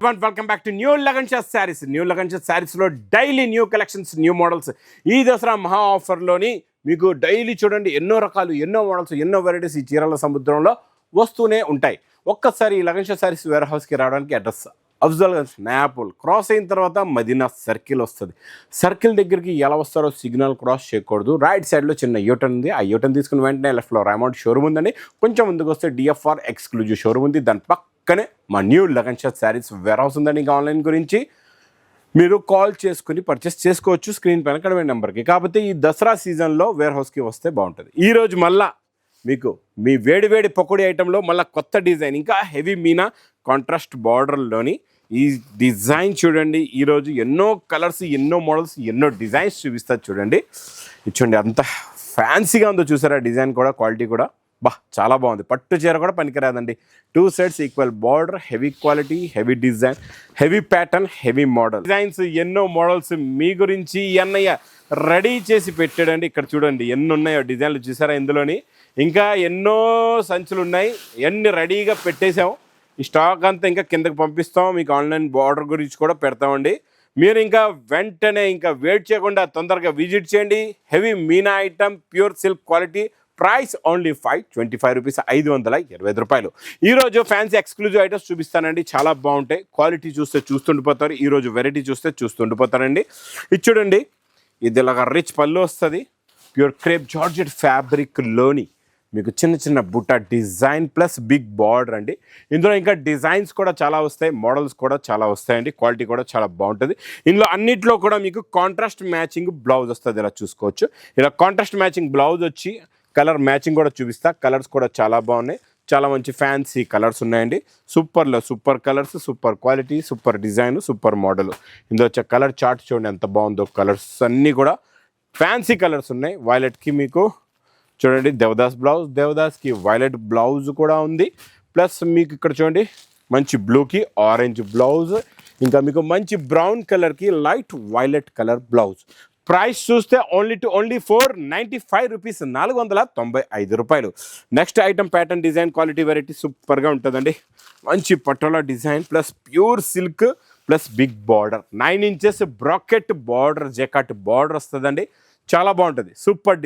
everyone, welcome back to New Lagancha Sarees. New Lagancha Sarees లో daily new collections, new models. ఈ దసరా మహా ఆఫర్లోని మీకు daily చూడండి ఎన్నో రకాలు, ఎన్నో మోడల్స్, ఎన్నో వెరైటీస్ ఈ చీరల సముద్రంలో వస్తూనే ఉంటాయి. ఒక్కసారి ఈ లగన్షా సారీస్ వేర్ హౌస్కి రావడానికి అడ్రస్ అఫ్జల్గంజ్ నాయాపూల్ క్రాస్ అయిన తర్వాత మదీనా సర్కిల్ వస్తుంది. సర్కిల్ దగ్గరికి ఎలా వస్తారో సిగ్నల్ క్రాస్ చేయకూడదు. రైట్ సైడ్లో చిన్న యూటర్న్ ఉంది. ఆ యూటర్న్ తీసుకుని వెంటనే లెఫ్ట్లో రైమౌంట్ షోరూమ్ ఉందండి. కొంచెం ముందుకు వస్తే డిఎఫ్ఆర్ ఎక్స్క్లూజివ్ షోరూమ్ ఉంది. దాని పక్కనే మా న్యూ లగన్షా సారీస్ వేర్ హౌస్ ఉందండి. ఇంకా ఆన్లైన్ గురించి మీరు కాల్ చేసుకుని పర్చేస్ చేసుకోవచ్చు స్క్రీన్ పైన కనబడే నెంబర్కి. కాకపోతే ఈ దసరా సీజన్లో వేర్ హౌస్కి వస్తే బాగుంటుంది. ఈరోజు మళ్ళా మీకు మీ వేడి వేడి పకోడీ ఐటెంలో మళ్ళీ కొత్త డిజైన్, ఇంకా హెవీ మీనా కాంట్రాస్ట్ బార్డర్లోని ఈ డిజైన్ చూడండి. ఈరోజు ఎన్నో కలర్స్, ఎన్నో మోడల్స్, ఎన్నో డిజైన్స్ చూపిస్తారు చూడండి. చూడండి అంత ఫ్యాన్సీగా ఉందో చూసారా. డిజైన్ కూడా, క్వాలిటీ కూడా చాలా బాగుంది. పట్టు చీర కూడా పనికిరాదండి. 2 sides equal border, heavy quality, heavy design, heavy pattern, heavy model designs, ఎన్నో మోడల్స్ మీ గురించి అన్నయ్య రెడీ చేసి పెట్టాడండి. ఇక్కడ చూడండి ఎన్ని ఉన్నాయో డిజైన్లు చూసారా. ఇందులోని ఇంకా ఎన్నో సంచులు ఉన్నాయి, ఎన్ని రెడీగా పెట్టేసాం. ఈ స్టాక్ అంతా ఇంకా కిందకి పంపిస్తాం. మీకు ఆన్లైన్ ఆర్డర్ గురించి కూడా పెడతామండి. మీరు ఇంకా వెంటనే ఇంకా వెయిట్ చేయకుండా తొందరగా విజిట్ చేయండి. Heavy Meena item, pure silk quality, price only 525 rupees, 525 రూపాయలు. ఈరోజు ఫ్యాన్సీ ఎక్స్క్లూజివ్ ఐటమ్స్ చూపిస్తానండి. చాలా బాగుంటాయి. క్వాలిటీ చూస్తే చూస్తుండిపోతారు. ఈరోజు వెరైటీ చూస్తే చూస్తుండిపోతారండి. ఇది చూడండి, ఇది ఇలాగా రిచ్ పళ్ళు వస్తుంది. ప్యూర్ క్రేప్ జార్జెట్ ఫ్యాబ్రిక్లోని మీకు చిన్న చిన్న బుట్ట డిజైన్ ప్లస్ బిగ్ బార్డర్ అండి. ఇందులో ఇంకా డిజైన్స్ కూడా చాలా వస్తాయి, మోడల్స్ కూడా చాలా వస్తాయండి. క్వాలిటీ కూడా చాలా బాగుంటుంది. ఇందులో అన్నిట్లో కూడా మీకు కాంట్రాస్ట్ మ్యాచింగ్ బ్లౌజ్ వస్తుంది. ఇలా చూసుకోవచ్చు. ఇలా కాంట్రాస్ట్ మ్యాచింగ్ బ్లౌజ్ వచ్చి కలర్ మ్యాచింగ్ కూడా చూపిస్తా. కలర్స్ కూడా చాలా బాగున్నాయి. చాలా మంచి ఫ్యాన్సీ కలర్స్ ఉన్నాయండి. సూపర్లో super colours, super quality, super design, super model. ఇందులో వచ్చే కలర్ చార్ట్ చూడండి ఎంత బాగుందో. కలర్స్ అన్నీ కూడా ఫ్యాన్సీ కలర్స్ ఉన్నాయి. వైలెట్కి మీకు చూడండి దేవదాస్ బ్లౌజ్, దేవదాస్కి వైలెట్ బ్లౌజ్ కూడా ఉంది. ప్లస్ మీకు ఇక్కడ చూడండి మంచి బ్లూకి ఆరెంజ్ బ్లౌజ్, ఇంకా మీకు మంచి బ్రౌన్ కలర్కి light violet colour blouse. Price చూస్తే ఓన్లీ 495 రూపీస్, 495 రూపాయలు. Next item pattern design quality variety సూపర్గా ఉంటుందండి. మంచి patola design plus pure silk plus big border, 9 inches bracket border, jacquard border వస్తుందండి. చాలా బాగుంటుంది. సూపర్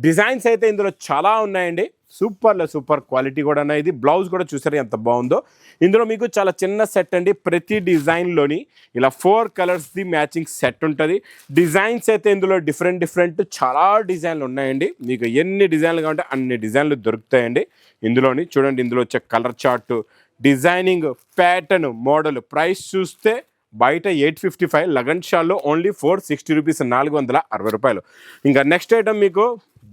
డిజైన్స్ అయితే ఇందులో చాలా ఉన్నాయండి. సూపర్లో సూపర్ క్వాలిటీ కూడా ఉన్నాయి. ఇది బ్లౌజ్ కూడా చూసారు ఎంత బాగుందో. ఇందులో మీకు చాలా చిన్న సెట్ అండి. ప్రతి డిజైన్లోని ఇలా 4 కలర్స్ది మ్యాచింగ్ సెట్ ఉంటుంది. డిజైన్స్ అయితే ఇందులో డిఫరెంట్ చాలా డిజైన్లు ఉన్నాయండి. మీకు ఎన్ని డిజైన్లు కావాలంటే అన్ని డిజైన్లు దొరుకుతాయండి ఇందులోని. చూడండి ఇందులో వచ్చే colour chart, designing, pattern, model. Price చూస్తే బయట 855, లగన్షాలో ఓన్లీ 460 రూపీస్, 460 రూపాయలు. ఇంకా నెక్స్ట్ ఐటమ్ మీకు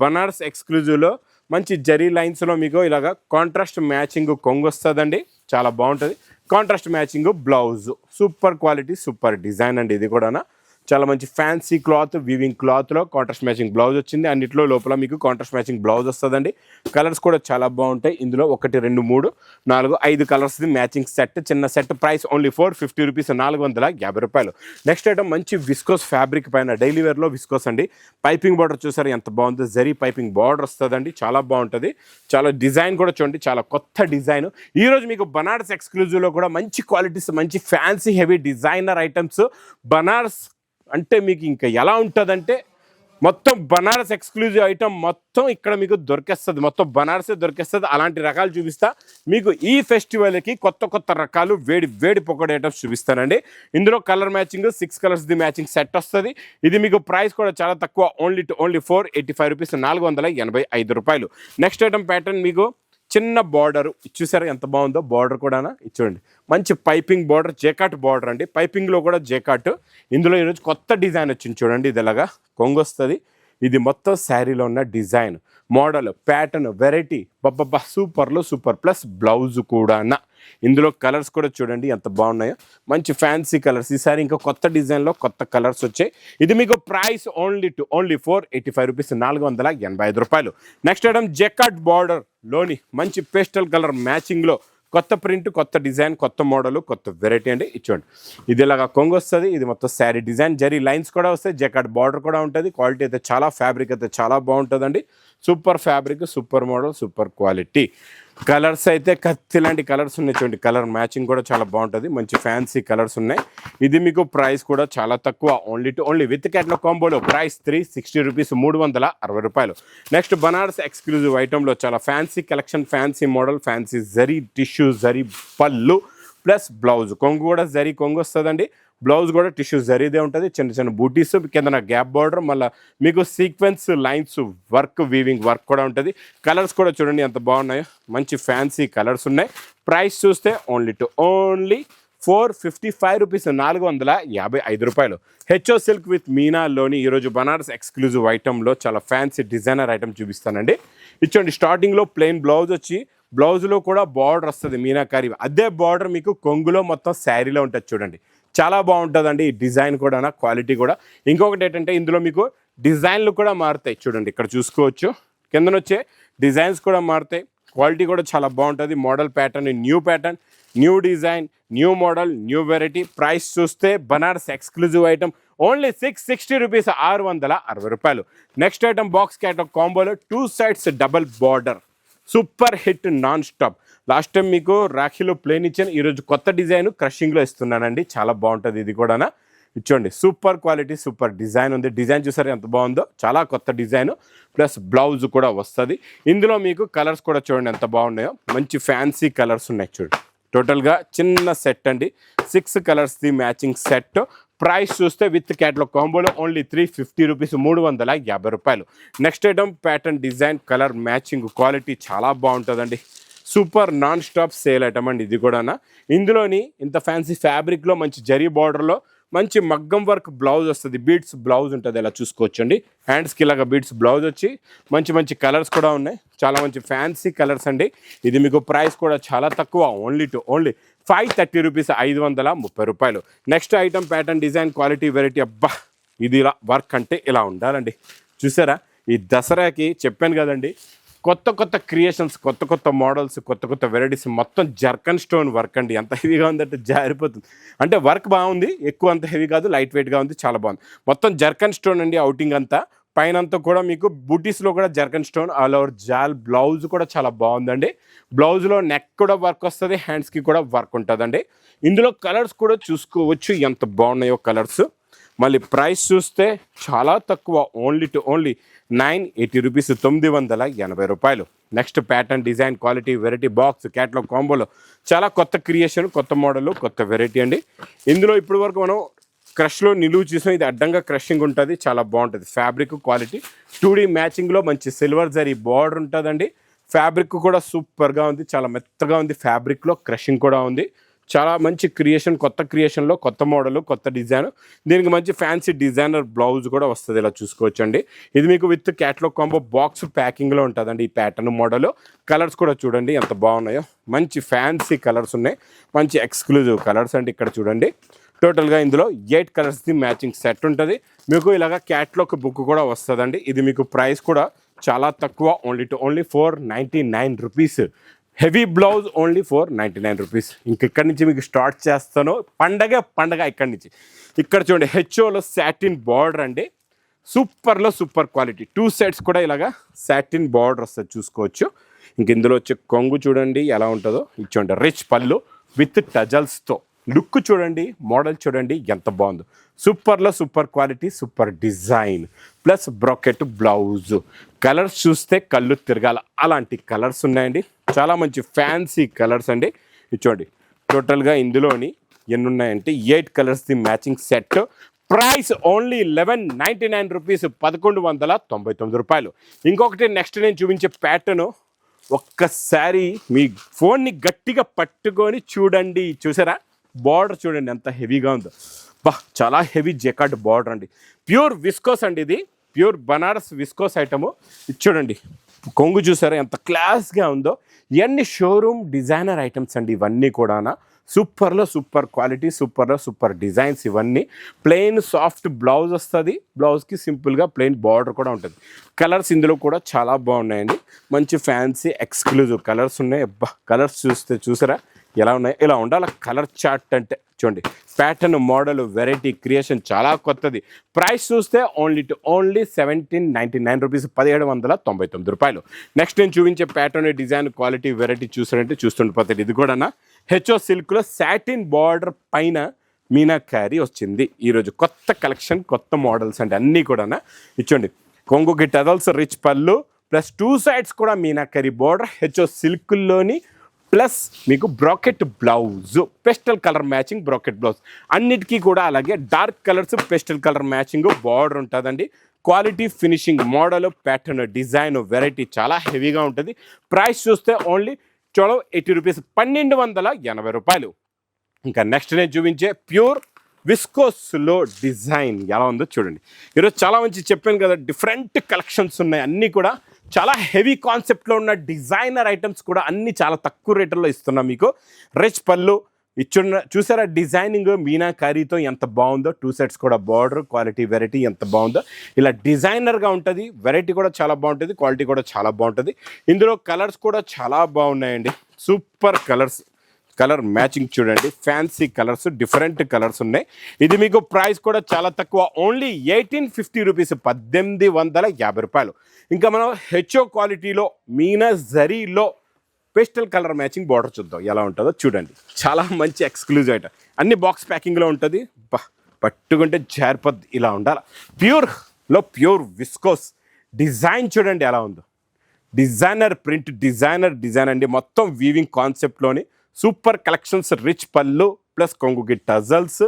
బనారస్ ఎక్స్క్లూజివ్లో మంచి జరీ లైన్స్లో మీకు ఇలాగ కాంట్రాస్ట్ మ్యాచింగ్ కొంగు వస్తుందండి. చాలా బాగుంటుంది. Contrast matching blouse, super quality, super design అండి. ఇది కూడా చాలా మంచి ఫ్యాన్సీ క్లాత్, వీవింగ్ క్లాత్లో కాంట్రాస్ట్ మ్యాచింగ్ బ్లౌజ్ వచ్చింది. అన్నిట్లో లోపల మీకు కాంట్రాస్ట్ మ్యాచింగ్ బ్లౌజ్ వస్తుందండి. కలర్స్ కూడా చాలా బాగుంటాయి. ఇందులో 1 2 3 4 5 కలర్స్ది మ్యాచింగ్ సెట్, చిన్న సెట్. ప్రైస్ ఓన్లీ 450 రూపీస్, 450 రూపాయలు. నెక్స్ట్ ఐటమ్ మంచి విస్కోస్ ఫ్యాబ్రిక్ పైన డైలీ వేర్లో విస్కోస్ అండి. పైపింగ్ బార్డర్ చూసారు ఎంత బాగుందో. జరీ పైపింగ్ బార్డర్ వస్తుందండి. చాలా బాగుంటుంది. చాలా డిజైన్ కూడా చూడండి, చాలా కొత్త డిజైన్. ఈరోజు మీకు బనారస్ ఎక్స్క్లూజివ్లో కూడా మంచి క్వాలిటీస్, మంచి fancy heavy designer items. Banaras అంటే మీకు ఇంకా ఎలా ఉంటుందంటే మొత్తం బనారస్ ఎక్స్క్లూజివ్ ఐటమ్ మొత్తం ఇక్కడ మీకు దొరికేస్తుంది. మొత్తం బనారసే దొరికేస్తుంది. అలాంటి రకాలు చూపిస్తా మీకు. ఈ ఫెస్టివల్కి కొత్త రకాలు వేడి పకోడీ ఐటమ్స్ చూపిస్తానండి. ఇందులో కలర్ మ్యాచింగ్ 6 కలర్స్ది మ్యాచింగ్ సెట్ వస్తుంది. ఇది మీకు ప్రైస్ కూడా చాలా తక్కువ, ఓన్లీ 485 రూపీస్, 485 రూపాయలు. నెక్స్ట్ ఐటమ్ ప్యాటర్న్ మీకు చిన్న బార్డర్ చూసారా ఎంత బాగుందో. బార్డర్ కూడా చూడండి మంచి పైపింగ్ బార్డర్, జేకాట్ బార్డర్ అండి. పైపింగ్లో కూడా జేకాట్. ఇందులో ఈరోజు కొత్త డిజైన్ వచ్చింది చూడండి. ఇది ఇలాగా కొంగు వస్తుంది. ఇది మొత్తం శారీలో ఉన్న డిజైన్, మోడల్, ప్యాటర్న్, వెరైటీ సూపర్లో సూపర్. ప్లస్ బ్లౌజ్ కూడా. ఇందులో కలర్స్ కూడా చూడండి ఎంత బాగున్నాయో. మంచి ఫ్యాన్సీ కలర్స్. ఈసారి ఇంకా కొత్త డిజైన్లో కొత్త కలర్స్ వచ్చాయి. ఇది మీకు ప్రైస్ ఓన్లీ 485 రూపీస్, 485 రూపాయలు. నెక్స్ట్ ఐటమ్ జెకాట్ బార్డర్లోని మంచి పేస్టల్ కలర్ మ్యాచింగ్లో కొత్త ప్రింట్, కొత్త డిజైన్, కొత్త మోడల్, కొత్త వెరైటీ అండి. ఇచ్చోండి ఇది ఇలాగా కొంగు వస్తుంది. ఇది మొత్తం శారీ డిజైన్, జరీ లైన్స్ కూడా వస్తాయి, జెకాట్ బార్డర్ కూడా ఉంటుంది. క్వాలిటీ అయితే చాలా, ఫ్యాబ్రిక్ అయితే చాలా బాగుంటుందండి. Super fabric, super model, super quality. Colours అయితే కత్తి లాంటి కలర్స్ ఉన్నాయి చూడండి. కలర్ మ్యాచింగ్ కూడా చాలా బాగుంటుంది. మంచి ఫ్యాన్సీ కలర్స్ ఉన్నాయి. ఇది మీకు ప్రైస్ కూడా చాలా తక్కువ. ఓన్లీ విత్ క్యాట్లాగ్ కాంబోలో ప్రైస్ 360 రూపీస్, 360 రూపాయలు. నెక్స్ట్ బనారస్ ఎక్స్క్లూజివ్ ఐటెంలో చాలా fancy collection, fancy model, fancy zari tissue, zari పళ్ళు ప్లస్ బ్లౌజ్. కొంగు కూడా జరీ కొంగు వస్తుందండి. బ్లౌజ్ కూడా టిష్యూ జరీదే ఉంటుంది. చిన్న చిన్న బూటీస్, కింద గ్యాప్ బార్డర్, మళ్ళీ మీకు sequence lines work, weaving work కూడా ఉంటుంది. కలర్స్ కూడా చూడండి ఎంత బాగున్నాయో. మంచి ఫ్యాన్సీ కలర్స్ ఉన్నాయి. ప్రైస్ చూస్తే ఓన్లీ 455 రూపీస్, 455 రూపాయలు. హెచ్ఓ సిల్క్ విత్ మీనాలోని ఈరోజు బనారస్ ఎక్స్క్లూజివ్ ఐటెంలో చాలా ఫ్యాన్సీ డిజైనర్ ఐటమ్ చూపిస్తానండి. ఇచ్చండి స్టార్టింగ్లో ప్లెయిన్ బ్లౌజ్ వచ్చి, బ్లౌజ్లో కూడా బార్డర్ వస్తుంది మీనాకారి. అదే బార్డర్ మీకు కొంగులో మొత్తం శారీలో ఉంటుంది చూడండి. చాలా బాగుంటుందండి ఈ డిజైన్ కూడా, క్వాలిటీ కూడా. ఇంకొకటి ఏంటంటే ఇందులో మీకు డిజైన్లు కూడా మారుతాయి చూడండి. ఇక్కడ చూసుకోవచ్చు కిందనొచ్చే డిజైన్స్ కూడా మారుతాయి. క్వాలిటీ కూడా చాలా బాగుంటుంది. Model pattern, new design, new model, new variety. Price చూస్తే Banaras exclusive item only 660 rupees, 660 రూపాయలు. నెక్స్ట్ ఐటమ్ బాక్స్ క్యాటలాగ్ కాంబోలో 2 sides double border, super hit non stop. Last time మీకు రాఖీలో ప్లేన్ ఇచ్చాను. ఈరోజు కొత్త డిజైన్ క్రషింగ్లో ఇస్తున్నానండి. చాలా బాగుంటుంది ఇది కూడా. ఇచ్చోండి సూపర్ క్వాలిటీ, సూపర్ డిజైన్ ఉంది. డిజైన్ చూసారు ఎంత బాగుందో. చాలా కొత్త డిజైన్ ప్లస్ బ్లౌజ్ కూడా వస్తుంది. ఇందులో మీకు కలర్స్ కూడా చూడండి ఎంత బాగున్నాయో. మంచి ఫ్యాన్సీ కలర్స్ ఉన్నాయి చూడండి. టోటల్గా చిన్న సెట్ అండి. 6 కలర్స్ది మ్యాచింగ్ సెట్. ప్రైస్ చూస్తే విత్ క్యాటలాగ్ కాంబోలో ఓన్లీ 350 రూపీస్, 350 రూపాయలు. Next item pattern design colour matching quality చాలా బాగుంటుందండి. Super non stop sale item అండి ఇది కూడా. ఇందులోని ఇంత ఫ్యాన్సీ ఫ్యాబ్రిక్లో మంచి జరీ బార్డర్లో మంచి మగ్గం వర్క్ బ్లౌజ్ వస్తుంది. బీడ్స్ బ్లౌజ్ ఉంటుంది, ఇలా చూసుకోవచ్చండి. హ్యాండ్స్కి ఇలాగా బీడ్స్ బ్లౌజ్ వచ్చి మంచి కలర్స్ కూడా ఉన్నాయి. చాలా మంచి ఫ్యాన్సీ కలర్స్ అండి. ఇది మీకు ప్రైస్ కూడా చాలా తక్కువ. ఓన్లీ 530 రూపీస్, 530 రూపాయలు. Next item pattern design quality variety. అబ్బా ఇది ఇలా వర్క్ అంటే ఇలా ఉండాలండి. చూసారా ఈ దసరాకి చెప్పాను కదండి, కొత్త క్రియేషన్స్, కొత్త మోడల్స్, కొత్త వెరైటీస్. మొత్తం జర్కన్ స్టోన్ వర్క్ అండి. ఎంత హెవీగా ఉందంటే జారిపోతుంది. అంటే వర్క్ బాగుంది, ఎక్కువ అంత హెవీ కాదు, లైట్ వెయిట్గా ఉంది, చాలా బాగుంది. మొత్తం జర్కన్ స్టోన్ అండి. అవుటింగ్ అంతా పైన అంతా కూడా మీకు బూటీస్లో కూడా జర్కన్ స్టోన్, ఆల్ ఓవర్ జాల్. బ్లౌజ్ కూడా చాలా బాగుందండి. బ్లౌజ్లో నెక్ కూడా వర్క్ వస్తుంది, హ్యాండ్స్కి కూడా వర్క్ ఉంటుందండి. ఇందులో కలర్స్ కూడా చూసుకోవచ్చు ఎంత బాగున్నాయో కలర్స్. మళ్ళీ ప్రైస్ చూస్తే చాలా తక్కువ. ఓన్లీ 980 రూపీస్, 980 రూపాయలు. Next pattern design quality variety box catalogue కాంబోలో చాలా కొత్త క్రియేషన్, కొత్త మోడల్, కొత్త వెరైటీ అండి. ఇందులో ఇప్పటి వరకు మనం క్రష్లో నిలువు చూసాం. ఇది అడ్డంగా క్రషింగ్ ఉంటుంది, చాలా బాగుంటుంది. ఫ్యాబ్రిక్ క్వాలిటీ 2D మ్యాచింగ్లో మంచి సిల్వర్ జరీ బార్డర్ ఉంటుందండి. ఫ్యాబ్రిక్ కూడా సూపర్గా ఉంది, చాలా మెత్తగా ఉంది. ఫ్యాబ్రిక్లో క్రషింగ్ కూడా ఉంది. చాలా మంచి క్రియేషన్, కొత్త క్రియేషన్లో కొత్త మోడల్, కొత్త డిజైన్. దీనికి మంచి ఫ్యాన్సీ డిజైనర్ బ్లౌజ్ కూడా వస్తుంది, ఇలా చూసుకోవచ్చండి. ఇది మీకు విత్ క్యాటలాగ్ కాంబో బాక్స్ ప్యాకింగ్లో ఉంటుందండి ఈ ప్యాటర్న్ మోడల్. కలర్స్ కూడా చూడండి ఎంత బాగున్నాయో. మంచి ఫ్యాన్సీ కలర్స్ ఉన్నాయి, మంచి ఎక్స్క్లూజివ్ కలర్స్ అండి. ఇక్కడ చూడండి టోటల్గా ఇందులో 8 కలర్స్ది మ్యాచింగ్ సెట్ ఉంటుంది. మీకు ఇలాగ క్యాటలాగ్ బుక్ కూడా వస్తుందండి. ఇది మీకు ప్రైస్ కూడా చాలా తక్కువ. Only 499 rupees. Heavy blouse only 499 rupees. ఇక్కడి నుంచి మీకు స్టార్ట్ చేస్తాను. పండగ ఇక్కడి నుంచి. ఇక్కడ చూడండి హెచ్ఓలో సాటిన్ బార్డర్ అండి. Super quality. 2 సెట్స్ కూడా ఇలాగా సాటిన్ బార్డర్ వస్తుంది, చూసుకోవచ్చు. ఇంక ఇందులో వచ్చే కొంగు చూడండి ఎలా ఉంటుందో. ఇచ్చోండి రిచ్ పళ్ళు విత్ టజల్స్తో. లుక్ చూడండి, మోడల్ చూడండి ఎంత బాగుందో. Super quality, super design plus bracket blouse. Colours చూస్తే కళ్ళు తిరగాల అలాంటి కలర్స్ ఉన్నాయండి. చాలా మంచి ఫ్యాన్సీ కలర్స్ అండి. చూడండి టోటల్గా ఇందులోని ఎన్ని ఉన్నాయంటే 8 కలర్స్ది matching set. Price only 1199 rupees, 1199 రూపాయలు. ఇంకొకటి నెక్స్ట్ నేను చూపించే ప్యాటర్ను ఒక్కసారి మీ ఫోన్ని గట్టిగా పట్టుకొని చూడండి. చూసారా బార్డర్ చూడండి ఎంత హెవీగా ఉందో. చాలా హెవీ జెకార్డ్ బార్డర్ అండి. ప్యూర్ విస్కోస్ అండి. ఇది ప్యూర్ బనారస్ విస్కోస్ ఐటము. ఇది చూడండి కొంగు చూసారా ఎంత క్లాస్గా ఉందో. ఇవన్నీ షోరూమ్ డిజైనర్ ఐటమ్స్ అండి ఇవన్నీ కూడా. సూపర్లో సూపర్ క్వాలిటీ, సూపర్లో సూపర్ డిజైన్స్. ఇవన్నీ ప్లెయిన్ సాఫ్ట్ బ్లౌజ్ వస్తుంది, బ్లౌజ్కి సింపుల్గా ప్లెయిన్ బార్డర్ కూడా ఉంటుంది. కలర్స్ ఇందులో కూడా చాలా బాగున్నాయండి, మంచి ఫ్యాన్సీ ఎక్స్క్లూజివ్ కలర్స్ ఉన్నాయి. అబ్బా కలర్స్ చూసారా ఎలా ఉన్నాయి? ఇలా ఉండాలి కలర్ చార్ట్ అంటే. చూడండి ప్యాటర్న్, మోడల్, వెరైటీ, క్రియేషన్ చాలా కొత్తది. ప్రైస్ చూస్తే ఓన్లీ 1799 రూపీస్, 1799 రూపాయలు. నెక్స్ట్ నేను చూపించే ప్యాటర్న్, డిజైన్, క్వాలిటీ, వెరైటీ చూసారంటే చూస్తుండిపోతుంది. ఇది కూడా హెచ్ఓ సిల్క్లో సాటిన్ బార్డర్ పైన మీనాకారి వచ్చింది. ఈరోజు కొత్త కలెక్షన్, కొత్త మోడల్స్ అంటే అన్నీ కూడా ఇచ్చోండి. కొంగుకి టజల్స్, రిచ్ పళ్ళు ప్లస్ 2 సైడ్స్ కూడా మీనాకారి బార్డర్, హెచ్ఓ సిల్క్లోని ప్లస్ మీకు bracket blouse, pastel colour matching bracket blouse. అన్నిటికీ కూడా అలాగే dark colours, pastel colour matching border ఉంటుందండి. Quality, finishing, model, pattern, design, variety చాలా హెవీగా ఉంటుంది. ప్రైస్ చూస్తే ఓన్లీ 80 రూపీస్, 1280 రూపాయలు. ఇంకా నెక్స్ట్ నేను చూపించే ప్యూర్ విస్కోస్లో డిజైన్ ఎలా ఉందో చూడండి. ఈరోజు చాలా మంచి చెప్పాను కదా, డిఫరెంట్ కలెక్షన్స్ ఉన్నాయి. అన్నీ కూడా చాలా హెవీ కాన్సెప్ట్లో ఉన్న డిజైనర్ ఐటమ్స్ కూడా అన్నీ చాలా తక్కువ రేట్లలో ఇస్తున్నాం మీకు. రిచ్ పళ్ళు ఇచ్చున్న చూసారా, డిజైనింగ్ మీనాకారీతో ఎంత బాగుందో. 2 సెట్స్ కూడా బార్డర్, క్వాలిటీ, వెరైటీ ఎంత బాగుందో. ఇలా డిజైనర్గా ఉంటుంది, వెరైటీ కూడా చాలా బాగుంటుంది, క్వాలిటీ కూడా చాలా బాగుంటుంది. ఇందులో కలర్స్ కూడా చాలా బాగున్నాయండి, సూపర్ కలర్స్. కలర్ మ్యాచింగ్ చూడండి, ఫ్యాన్సీ కలర్స్, డిఫరెంట్ కలర్స్ ఉన్నాయి. ఇది మీకు ప్రైస్ కూడా చాలా తక్కువ, ఓన్లీ 1850 రూపీస్, 1850 రూపాయలు. ఇంకా మనం హెచ్ఓ క్వాలిటీలో మీనా జరీలో పేస్టల్ కలర్ మ్యాచింగ్ బార్డర్ చూద్దాం ఎలా ఉంటుందో చూడండి. చాలా మంచి ఎక్స్క్లూజివ్ ఐటమ్, అన్ని బాక్స్ ప్యాకింగ్లో ఉంటుంది. పట్టుకుంటే జారిపోద్ది, ఇలా ఉండాలి. ప్యూర్లో ప్యూర్ విస్కోస్ డిజైన్ చూడండి ఎలా ఉందో. డిజైనర్ ప్రింట్, డిజైన్ అండి, మొత్తం వీవింగ్ కాన్సెప్ట్లోని సూపర్ కలెక్షన్స్. రిచ్ పళ్ళు ప్లస్ కొంగుకి టజల్స్,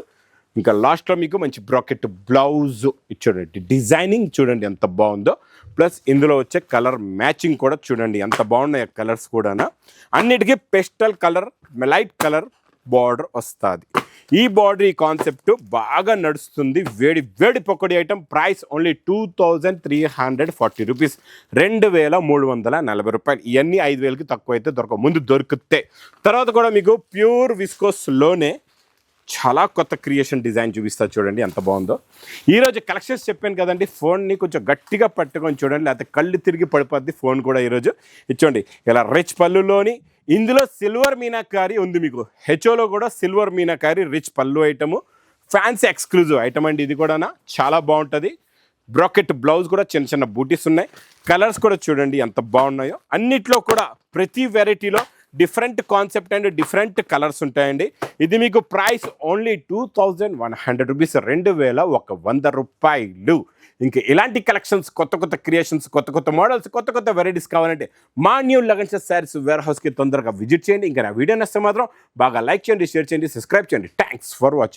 ఇంకా లాస్ట్లో మీకు మంచి బ్రాకెట్ బ్లౌజ్ చూడండి. డిజైనింగ్ చూడండి ఎంత బాగుందో. ప్లస్ ఇందులో వచ్చే కలర్ మ్యాచింగ్ కూడా చూడండి ఎంత బాగున్నాయి కలర్స్ కూడా. అన్నిటికీ pastel colour, light colour border వస్తుంది. ఈ బార్డర్, ఈ కాన్సెప్ట్ బాగా నడుస్తుంది. వేడి పొక్కడి ఐటమ్. ప్రైస్ ఓన్లీ 2340 రూపీస్, 2340 రూపాయలు. ఇవన్నీ 5000కి తక్కువ అయితే దొరకవు, ముందు దొరికితే. తర్వాత కూడా మీకు ప్యూర్ విస్కోస్లోనే చాలా కొత్త క్రియేషన్ డిజైన్ చూపిస్తా చూడండి ఎంత బాగుందో. ఈరోజు కలెక్షన్స్ చెప్పాను కదండి, ఫోన్ని కొంచెం గట్టిగా పట్టుకొని చూడండి, లేకపోతే కళ్ళు తిరిగి పడిపోద్ది ఫోన్ కూడా. ఈరోజు ఇచ్చోండి ఇలా రిచ్ పళ్ళులోని ఇందులో సిల్వర్ మీనాకారి ఉంది మీకు. హెచ్ఓలో కూడా సిల్వర్ మీనాకారి రిచ్ పళ్ళు ఐటము, ఫ్యాన్సీ ఎక్స్క్లూజివ్ ఐటమ్ అండి. ఇది కూడా చాలా బాగుంటుంది. బ్రాకెట్ బ్లౌజ్ కూడా చిన్న చిన్న బూటీస్ ఉన్నాయి. కలర్స్ కూడా చూడండి ఎంత బాగున్నాయో. అన్నిట్లో కూడా ప్రతి వెరైటీలో different concept and different colours ఉంటాయండి. ఇది మీకు ప్రైస్ ఓన్లీ 2100 రూపీస్, 2100 రూపాయలు. ఇంకా ఇలాంటి కలెక్షన్స్, కొత్త క్రియేషన్స్, కొత్త మోడల్స్, కొత్త వెరైటీస్ కావాలంటే మా న్యూ లగన్స్ శారీస్ వేర్ హౌస్కి తొందరగా విజిట్ చేయండి. ఇంకా నా వీడియో నచ్చితే మాత్రం బాగా లైక్ చేయండి, షేర్ చేయండి, సబ్స్క్రైబ్ చేయండి. Thanks for watching.